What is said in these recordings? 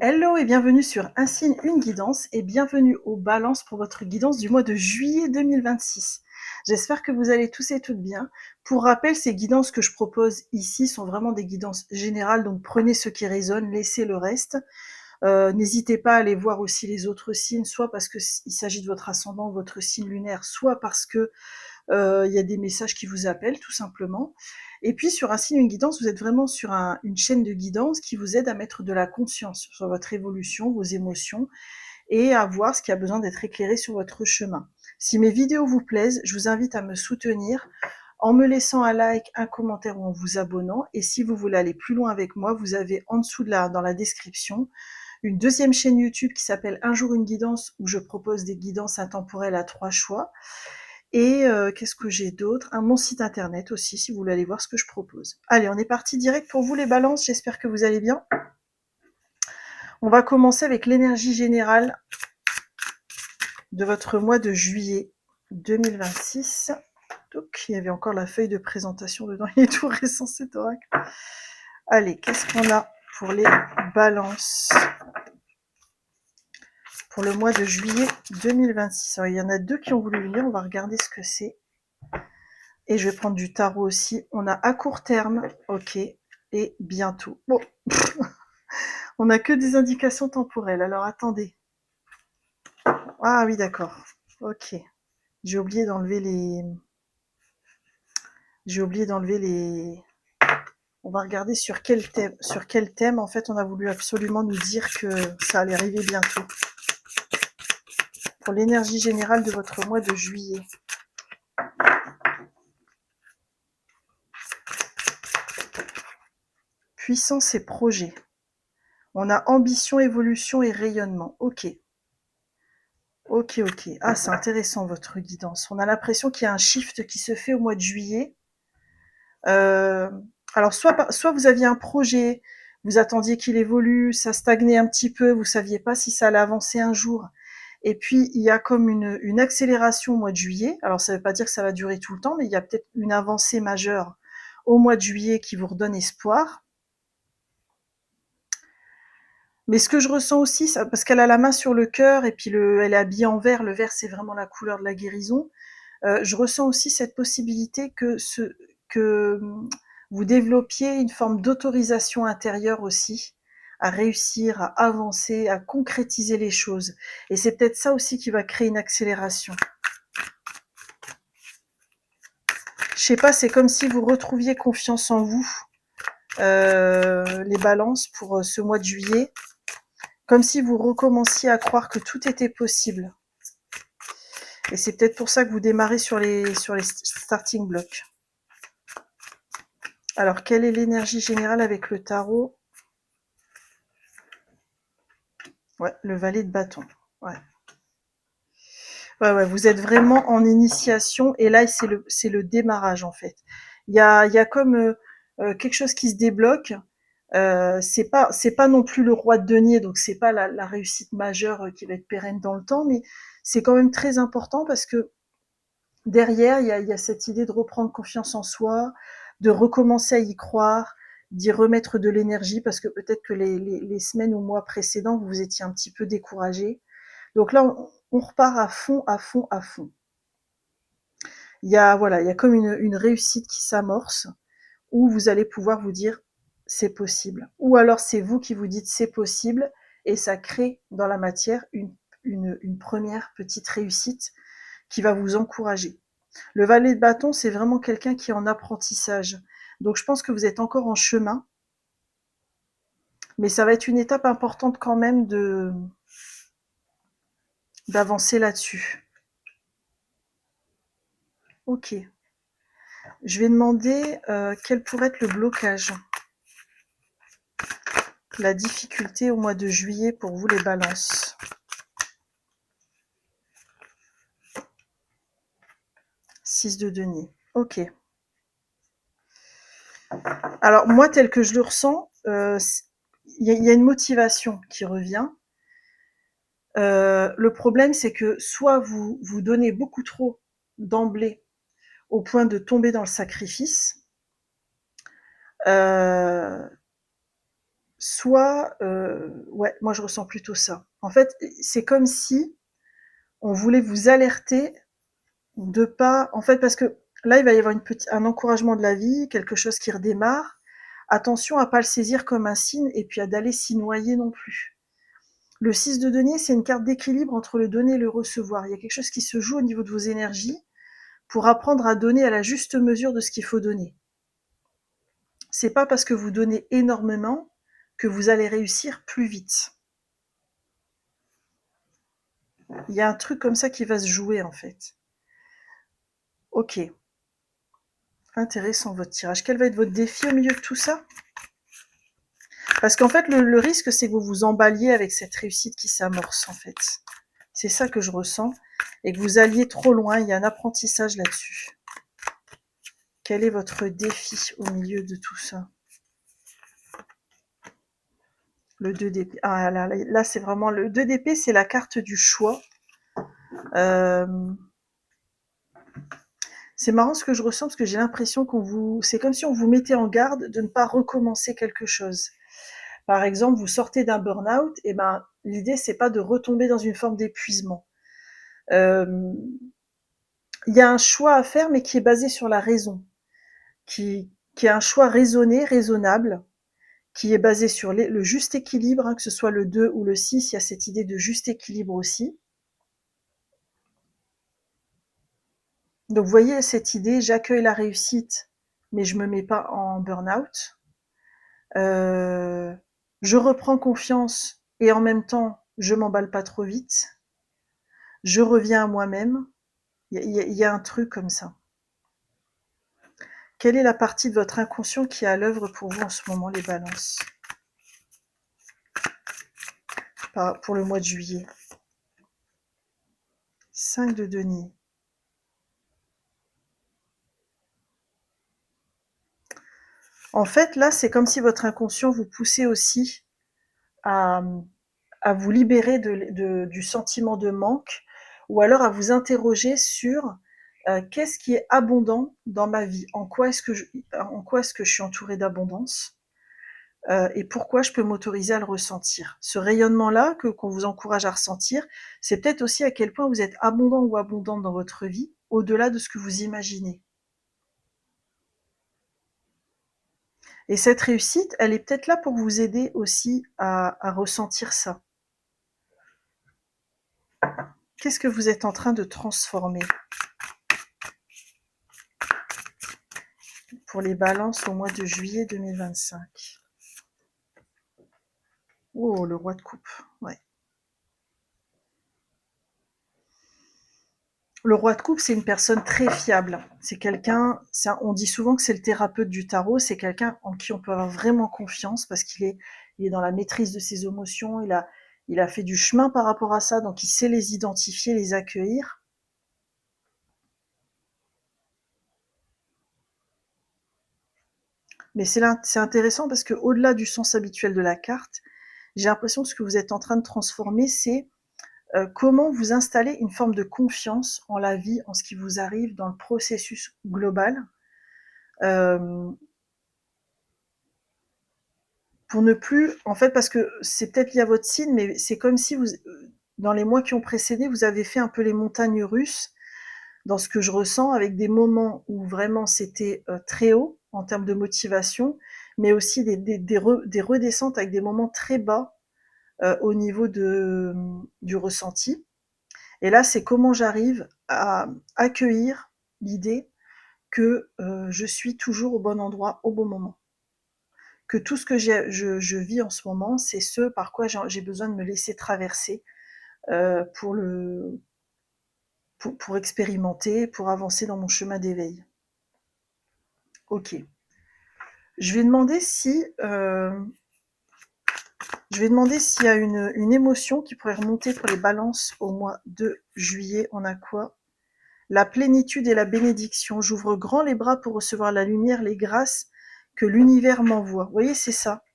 Hello et bienvenue sur Un signe, une guidance et bienvenue aux balances pour votre guidance du mois de juillet 2026. J'espère que vous allez tous et toutes bien. Pour rappel, ces guidances que je propose ici sont vraiment des guidances générales, donc prenez ce qui résonne, laissez le reste. N'hésitez pas à aller voir aussi les autres signes, soit parce qu'il s'agit de votre ascendant, votre signe lunaire, soit parce que il y a des messages qui vous appellent tout simplement. Et puis sur Un signe, une guidance, vous êtes vraiment sur une chaîne de guidance qui vous aide à mettre de la conscience sur votre évolution, vos émotions, et à voir ce qui a besoin d'être éclairé sur votre chemin. Si mes vidéos vous plaisent, je vous invite à me soutenir en me laissant un like, un commentaire ou en vous abonnant. Et si vous voulez aller plus loin avec moi, vous avez en dessous dans la description une deuxième chaîne YouTube qui s'appelle Un jour une guidance, où je propose des guidances intemporelles à 3 choix. Et qu'est-ce que j'ai d'autre? Mon site internet aussi, si vous voulez aller voir ce que je propose. Allez, on est parti direct pour vous les balances, j'espère que vous allez bien. On va commencer avec l'énergie générale de votre mois de juillet 2026. Donc, il y avait encore la feuille de présentation dedans, il est tout récent cet oracle. Allez, qu'est-ce qu'on a pour les balances pour le mois de juillet 2026? Alors, il y en a deux qui ont voulu lire, on va regarder ce que c'est. Et je vais prendre du tarot aussi. On a à court terme, ok, et bientôt. Bon, on n'a que des indications temporelles. Alors attendez. Ah oui, d'accord. Ok. J'ai oublié d'enlever les. J'ai oublié d'enlever les. On va regarder sur quel thème. Sur quel thème, en fait, on a voulu absolument nous dire que ça allait arriver bientôt. Pour l'énergie générale de votre mois de juillet. Puissance et projet. On a ambition, évolution et rayonnement. Ok. Ok, ok. Ah, c'est intéressant votre guidance. On a l'impression qu'il y a un shift qui se fait au mois de juillet. Alors, soit vous aviez un projet, vous attendiez qu'il évolue, ça stagnait un petit peu, vous saviez pas si ça allait avancer un jour. Et puis, il y a comme une accélération au mois de juillet. Alors, ça ne veut pas dire que ça va durer tout le temps, mais il y a peut-être une avancée majeure au mois de juillet qui vous redonne espoir. Mais ce que je ressens aussi, parce qu'elle a la main sur le cœur et puis elle est habillée en vert, le vert c'est vraiment la couleur de la guérison. Je ressens aussi cette possibilité que vous développiez une forme d'autorisation intérieure aussi à réussir, à avancer, à concrétiser les choses. Et c'est peut-être ça aussi qui va créer une accélération. Je sais pas, c'est comme si vous retrouviez confiance en vous, les balances pour ce mois de juillet. Comme si vous recommenciez à croire que tout était possible. Et c'est peut-être pour ça que vous démarrez sur les starting blocks. Alors, quelle est l'énergie générale avec le tarot? Ouais, le valet de bâton. Ouais. Ouais, vous êtes vraiment en initiation et là, c'est le démarrage en fait. Il y a comme quelque chose qui se débloque. C'est pas non plus le roi de denier, donc c'est pas la réussite majeure qui va être pérenne dans le temps, mais c'est quand même très important parce que derrière, il y a cette idée de reprendre confiance en soi, de recommencer à y croire, d'y remettre de l'énergie, parce que peut-être que les semaines ou mois précédents, vous vous étiez un petit peu découragé. Donc là, on repart à fond, à fond, à fond. Il y a comme une réussite qui s'amorce, où vous allez pouvoir vous dire c'est possible. Ou alors c'est vous qui vous dites c'est possible, et ça crée dans la matière une première petite réussite qui va vous encourager. Le valet de bâton, c'est vraiment quelqu'un qui est en apprentissage. Donc je pense que vous êtes encore en chemin, mais ça va être une étape importante quand même d'avancer là-dessus. Ok. Je vais demander quel pourrait être le blocage, la difficulté au mois de juillet pour vous les balances. 6 de denier. Ok. Alors moi, tel que je le ressens, il y a une motivation qui revient. Le problème, c'est que soit vous donnez beaucoup trop d'emblée au point de tomber dans le sacrifice, Soit, ouais, moi je ressens plutôt ça. En fait, c'est comme si on voulait vous alerter de pas en fait, parce que là, il va y avoir un encouragement de la vie, quelque chose qui redémarre. Attention à pas le saisir comme un signe et puis à d'aller s'y noyer non plus. Le 6 de denier, c'est une carte d'équilibre entre le donner et le recevoir. Il y a quelque chose qui se joue au niveau de vos énergies pour apprendre à donner à la juste mesure de ce qu'il faut donner. C'est pas parce que vous donnez énormément que vous allez réussir plus vite. Il y a un truc comme ça qui va se jouer en fait. Ok, intéressant votre tirage. Quel va être votre défi au milieu de tout ça? Parce qu'en fait, le risque, c'est que vous vous emballiez avec cette réussite qui s'amorce en fait. C'est ça que je ressens. Et que vous alliez trop loin, il y a un apprentissage là-dessus. Quel est votre défi au milieu de tout ça? Le 2 d'épée. Ah là c'est vraiment le 2 d'épée, c'est la carte du choix. C'est marrant ce que je ressens parce que j'ai l'impression c'est comme si on vous mettait en garde de ne pas recommencer quelque chose. Par exemple, vous sortez d'un burn-out, et ben l'idée c'est pas de retomber dans une forme d'épuisement. Il y a un choix à faire, mais qui est basé sur la raison, qui est un choix raisonné, raisonnable, qui est basé sur le juste équilibre, hein, que ce soit le 2 ou le 6, il y a cette idée de juste équilibre aussi. Donc vous voyez cette idée, j'accueille la réussite, mais je me mets pas en burn-out. Je reprends confiance et en même temps, je m'emballe pas trop vite. Je reviens à moi-même. Il y a un truc comme ça. Quelle est la partie de votre inconscient qui est à l'œuvre pour vous en ce moment, les balances? Pour le mois de juillet. 5 de denier. En fait, là, c'est comme si votre inconscient vous poussait aussi à, à vous libérer du sentiment de manque, ou alors à vous interroger sur qu'est-ce qui est abondant dans ma vie, en quoi est-ce que je suis entourée d'abondance, et pourquoi je peux m'autoriser à le ressentir. Ce rayonnement-là qu'on vous encourage à ressentir, c'est peut-être aussi à quel point vous êtes abondant ou abondante dans votre vie, au-delà de ce que vous imaginez. Et cette réussite, elle est peut-être là pour vous aider aussi à ressentir ça. Qu'est-ce que vous êtes en train de transformer pour les balances au mois de juillet 2025? Oh, le roi de coupe, ouais. Le roi de coupe, c'est une personne très fiable. C'est quelqu'un, on dit souvent que c'est le thérapeute du tarot, c'est quelqu'un en qui on peut avoir vraiment confiance parce il est dans la maîtrise de ses émotions, il a fait du chemin par rapport à ça, donc il sait les identifier, les accueillir. Mais c'est intéressant parce que au-delà du sens habituel de la carte, j'ai l'impression que ce que vous êtes en train de transformer, c'est comment vous installer une forme de confiance en la vie, en ce qui vous arrive dans le processus global, euh, pour ne plus, en fait, parce que c'est peut-être lié à votre signe, mais c'est comme si dans les mois qui ont précédé, vous avez fait un peu les montagnes russes, dans ce que je ressens, avec des moments où vraiment c'était très haut en termes de motivation, mais aussi des redescentes avec des moments très bas au niveau du ressenti. Et là, c'est comment j'arrive à accueillir l'idée que je suis toujours au bon endroit au bon moment. Que tout ce que je vis en ce moment, c'est ce par quoi j'ai besoin de me laisser traverser pour, pour expérimenter, pour avancer dans mon chemin d'éveil. Ok. Je vais demander si je vais demander s'il y a une émotion qui pourrait remonter pour les balances au mois de juillet. On a quoi? La plénitude et la bénédiction. J'ouvre grand les bras pour recevoir la lumière, les grâces que l'univers m'envoie. Vous voyez, c'est ça.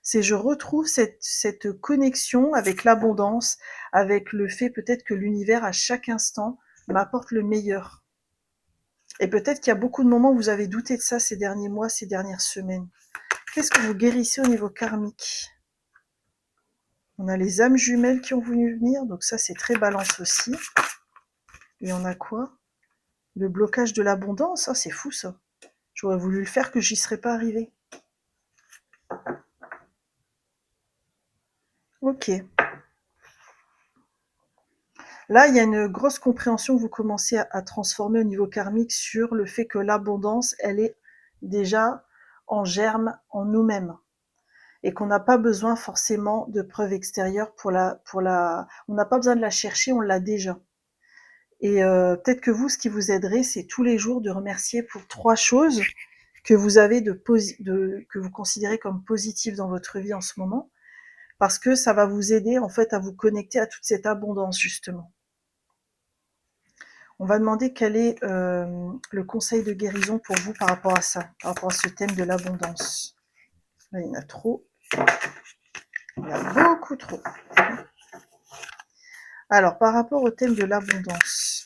C'est je retrouve cette connexion avec l'abondance, avec le fait peut-être que l'univers à chaque instant m'apporte le meilleur. Et peut-être qu'il y a beaucoup de moments où vous avez douté de ça ces derniers mois, ces dernières semaines. Qu'est-ce que vous guérissez au niveau karmique? On a les âmes jumelles qui ont voulu venir, donc ça c'est très balance aussi. Et on a quoi? Le blocage de l'abondance, ça c'est fou ça. J'aurais voulu le faire que j'y serais pas arrivée. Ok. Là, il y a une grosse compréhension que vous commencez à transformer au niveau karmique sur le fait que l'abondance, elle est déjà en germe en nous-mêmes. Et qu'on n'a pas besoin forcément de preuves extérieures on n'a pas besoin de la chercher, on l'a déjà. Et peut-être que vous, ce qui vous aiderait, c'est tous les jours de remercier pour 3 choses que vous avez que vous considérez comme positives dans votre vie en ce moment, parce que ça va vous aider en fait à vous connecter à toute cette abondance justement. On va demander quel est le conseil de guérison pour vous par rapport à ça, par rapport à ce thème de l'abondance. Là, il y en a trop. Il y a beaucoup trop. Alors, par rapport au thème de l'abondance,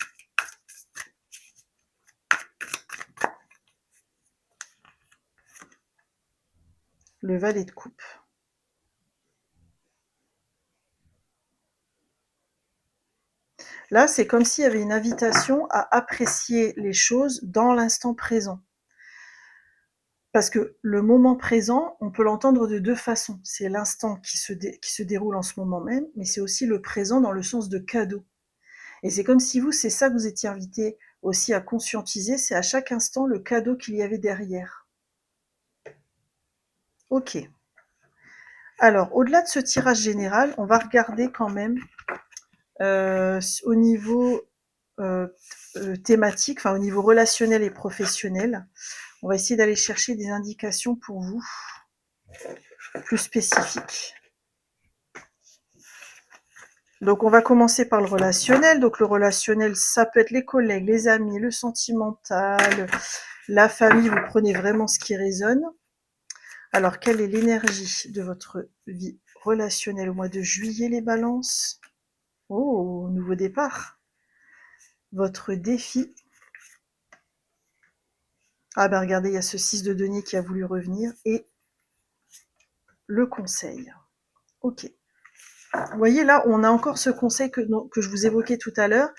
le valet de coupe. Là, c'est comme s'il y avait une invitation à apprécier les choses dans l'instant présent. Parce que le moment présent, on peut l'entendre de 2 façons. C'est l'instant qui se déroule en ce moment même, mais c'est aussi le présent dans le sens de cadeau. Et c'est comme si vous, c'est ça que vous étiez invité aussi à conscientiser, c'est à chaque instant le cadeau qu'il y avait derrière. Ok. Alors, au-delà de ce tirage général, on va regarder quand même au niveau thématique, enfin au niveau relationnel et professionnel. On va essayer d'aller chercher des indications pour vous, plus spécifiques. Donc on va commencer par le relationnel. Donc le relationnel, ça peut être les collègues, les amis, le sentimental, la famille. Vous prenez vraiment ce qui résonne. Alors quelle est l'énergie de votre vie relationnelle au mois de juillet, les balances? Oh, nouveau départ. Votre défi. Ah ben regardez, il y a ce 6 de denier qui a voulu revenir. Et le conseil. Ok. Vous voyez là, on a encore ce conseil que je vous évoquais tout à l'heure,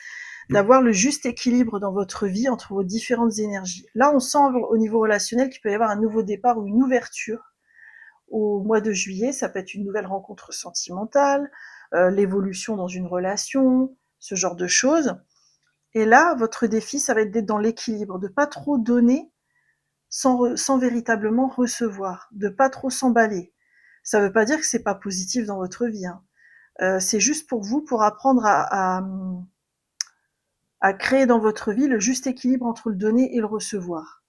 d'avoir le juste équilibre dans votre vie entre vos différentes énergies. Là, on sent au niveau relationnel qu'il peut y avoir un nouveau départ ou une ouverture au mois de juillet. Ça peut être une nouvelle rencontre sentimentale, l'évolution dans une relation, ce genre de choses. Et là, votre défi, ça va être d'être dans l'équilibre, de pas trop donner sans véritablement recevoir, de pas trop s'emballer. Ça veut pas dire que c'est pas positif dans votre vie, hein. C'est juste pour vous, pour apprendre à créer dans votre vie le juste équilibre entre le donner et le recevoir.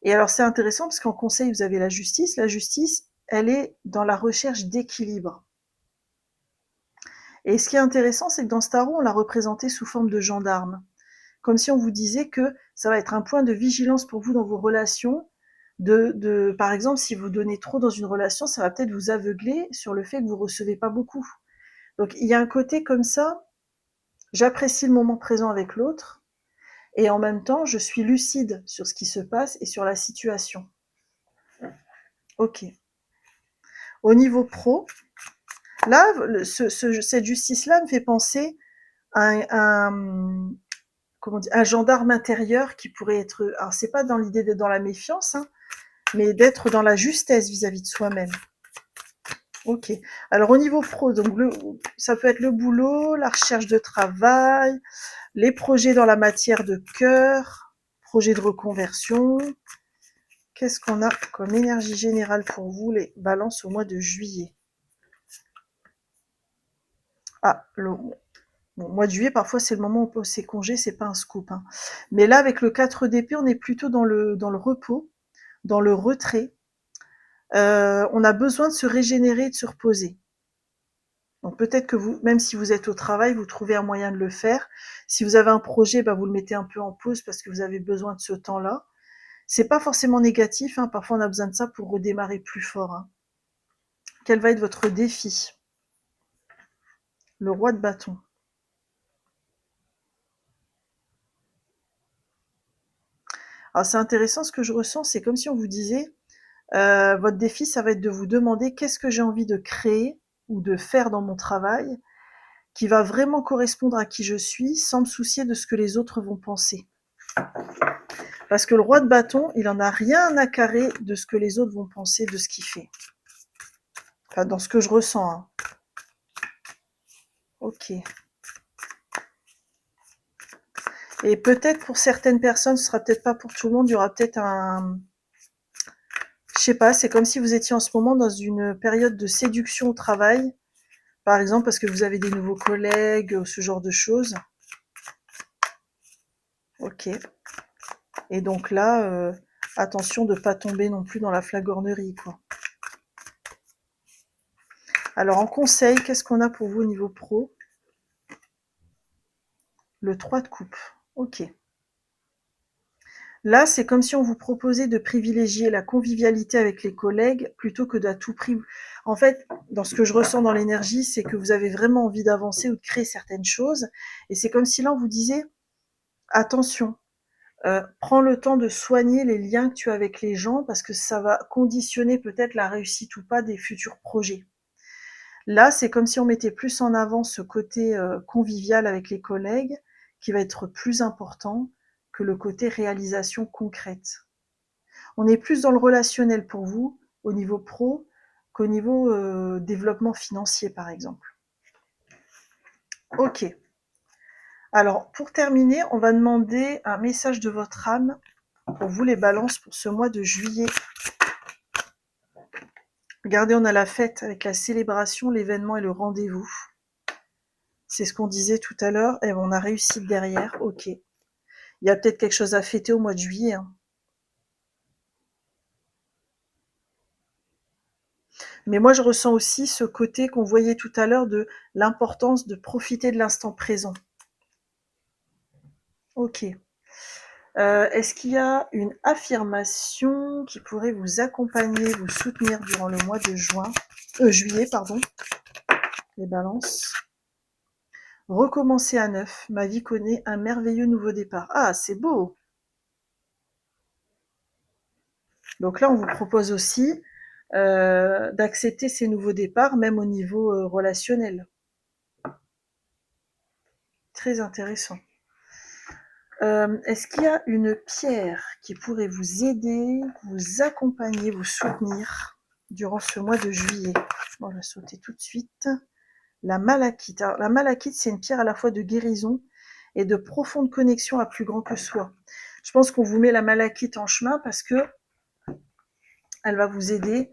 Et alors c'est intéressant parce qu'en conseil, vous avez la justice. La justice, elle est dans la recherche d'équilibre. Et ce qui est intéressant, c'est que dans ce tarot, on l'a représenté sous forme de gendarme. Comme si on vous disait que ça va être un point de vigilance pour vous dans vos relations. Par exemple, si vous donnez trop dans une relation, ça va peut-être vous aveugler sur le fait que vous recevez pas beaucoup. Donc il y a un côté comme ça, j'apprécie le moment présent avec l'autre, et en même temps, je suis lucide sur ce qui se passe et sur la situation. Ok. Au niveau pro, là, cette justice-là me fait penser à un gendarme intérieur qui pourrait être. Alors, c'est pas dans l'idée d'être dans la méfiance, hein, mais d'être dans la justesse vis-à-vis de soi-même. Ok. Alors, au niveau pro, donc ça peut être le boulot, la recherche de travail, les projets dans la matière de cœur, projet de reconversion. Qu'est-ce qu'on a comme énergie générale pour vous, les balances, au mois de juillet? Ah, bon, mois de juillet, parfois, c'est le moment où on pose ses congés, c'est pas un scoop, hein. Mais là, avec le 4 d'épée, on est plutôt dans le repos, dans le retrait. On a besoin de se régénérer et de se reposer. Donc peut-être que vous, même si vous êtes au travail, vous trouvez un moyen de le faire. Si vous avez un projet, bah, vous le mettez un peu en pause parce que vous avez besoin de ce temps-là. C'est pas forcément négatif, hein. Parfois, on a besoin de ça pour redémarrer plus fort, hein. Quel va être votre défi? Le roi de bâton. Alors c'est intéressant ce que je ressens, c'est comme si on vous disait, votre défi, ça va être de vous demander: «Qu'est-ce que j'ai envie de créer ou de faire dans mon travail qui va vraiment correspondre à qui je suis, sans me soucier de ce que les autres vont penser?» Parce que le roi de bâton, il en a rien à carrer de ce que les autres vont penser de ce qu'il fait. Enfin, dans ce que je ressens, hein. OK. Et peut-être pour certaines personnes, ce sera peut-être pas pour tout le monde, il y aura peut-être je sais pas, c'est comme si vous étiez en ce moment dans une période de séduction au travail, par exemple parce que vous avez des nouveaux collègues, ce genre de choses. OK. Et donc là, attention de pas tomber non plus dans la flagornerie, quoi. Alors en conseil, qu'est-ce qu'on a pour vous au niveau pro? Le 3 de coupe. OK. Là, c'est comme si on vous proposait de privilégier la convivialité avec les collègues plutôt que d'à tout prix. En fait, dans ce que je ressens dans l'énergie, c'est que vous avez vraiment envie d'avancer ou de créer certaines choses. Et c'est comme si là, on vous disait, attention, prends le temps de soigner les liens que tu as avec les gens parce que ça va conditionner peut-être la réussite ou pas des futurs projets. Là, c'est comme si on mettait plus en avant ce côté convivial avec les collègues qui va être plus important que le côté réalisation concrète. On est plus dans le relationnel pour vous, au niveau pro, qu'au niveau développement financier, par exemple. Ok. Alors, pour terminer, on va demander un message de votre âme pour vous, les balances, pour ce mois de juillet. Regardez, on a la fête avec la célébration, l'événement et le rendez-vous. C'est ce qu'on disait tout à l'heure, et on a réussi derrière, ok. Il y a peut-être quelque chose à fêter au mois de juillet, hein. Mais moi, je ressens aussi ce côté qu'on voyait tout à l'heure de l'importance de profiter de l'instant présent. Ok. Est-ce qu'il y a une affirmation qui pourrait vous accompagner, vous soutenir durant le mois de juillet, pardon, les balances? Recommencer à neuf, ma vie connaît un merveilleux nouveau départ. Ah, c'est beau! Donc là, on vous propose aussi d'accepter ces nouveaux départs, même au niveau relationnel. Très intéressant. Est-ce qu'il y a une pierre qui pourrait vous aider, vous accompagner, vous soutenir durant ce mois de juillet? On va sauter tout de suite. La malachite. Alors, la malachite, c'est une pierre à la fois de guérison et de profonde connexion à plus grand que soi. Je pense qu'on vous met la malachite en chemin parce que elle va vous aider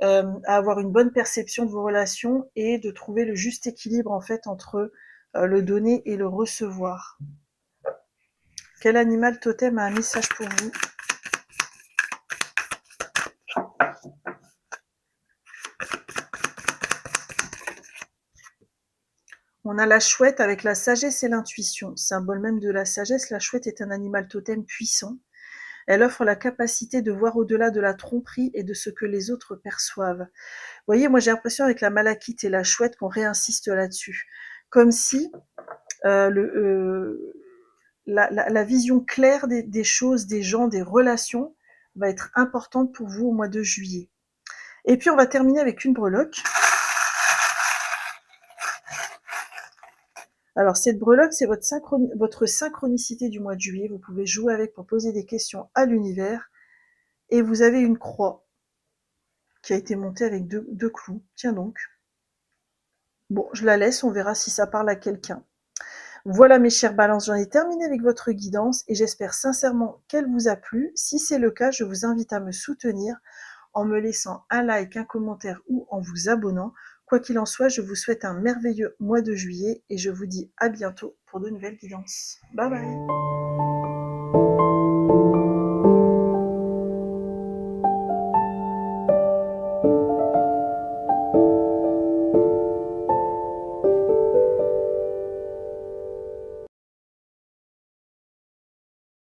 à avoir une bonne perception de vos relations et de trouver le juste équilibre en fait entre le donner et le recevoir. Quel animal totem a un message pour vous? On a la chouette avec la sagesse et l'intuition. Symbole même de la sagesse, la chouette est un animal totem puissant. Elle offre la capacité de voir au-delà de la tromperie et de ce que les autres perçoivent. Vous voyez, moi j'ai l'impression avec la malachite et la chouette qu'on réinsiste là-dessus. Comme si la vision claire des choses, des gens, des relations va être importante pour vous au mois de juillet. Et puis on va terminer avec une breloque. Alors cette breloque, c'est votre synchronicité du mois de juillet. Vous pouvez jouer avec pour poser des questions à l'univers. Et vous avez une croix qui a été montée avec deux clous. Tiens donc. Bon, je la laisse, on verra si ça parle à quelqu'un. Voilà mes chères balances, j'en ai terminé avec votre guidance et j'espère sincèrement qu'elle vous a plu. Si c'est le cas, je vous invite à me soutenir en me laissant un like, un commentaire ou en vous abonnant. Quoi qu'il en soit, je vous souhaite un merveilleux mois de juillet et je vous dis à bientôt pour de nouvelles guidances. Bye bye!